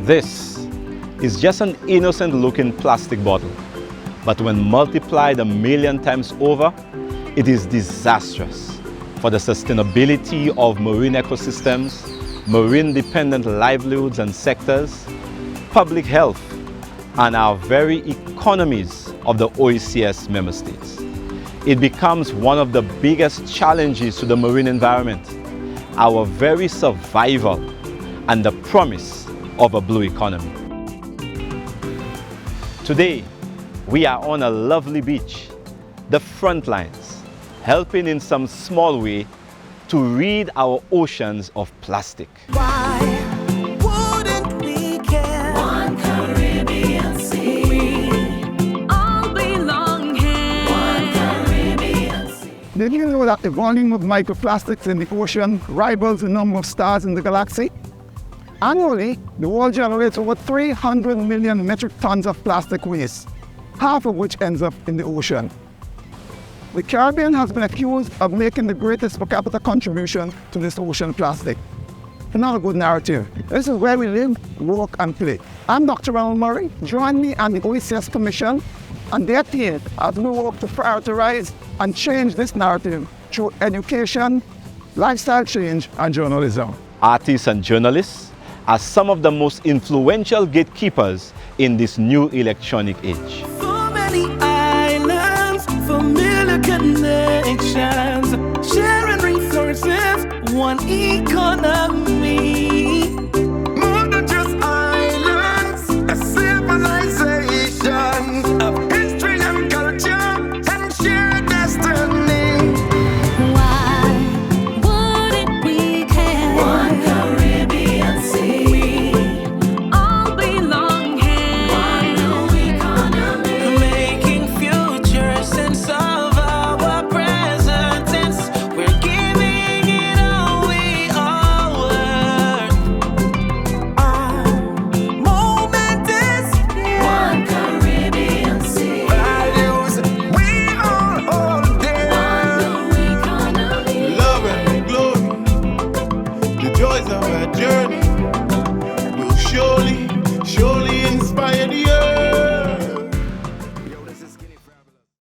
This is just an innocent looking plastic bottle, but when multiplied 1,000,000 times over, it is disastrous for the sustainability of marine ecosystems, marine-dependent livelihoods and sectors, public health, and our very economies of the OECS member states. It becomes one of the biggest challenges to the marine environment, our very survival, and the promise of a blue economy. Today, we are on a lovely beach, the front lines, helping in some small way to rid our oceans of plastic. Why wouldn't we care? One Caribbean sea. We all belong here. One Caribbean sea. Did you know that the volume of microplastics in the ocean rivals the number of stars in the galaxy? Annually, the world generates over 300 million metric tons of plastic waste, half of which ends up in the ocean. The Caribbean has been accused of making the greatest per capita contribution to this ocean plastic. Not a good narrative. This is where we live, work, and play. I'm Dr. Ronald Murray. Join me and the OECS Commission and their team as we work to prioritize and change this narrative through education, lifestyle change, and journalism. Artists and journalists are some of the most influential gatekeepers in this new electronic age. So many islands, familiar connections, sharing resources, one economy.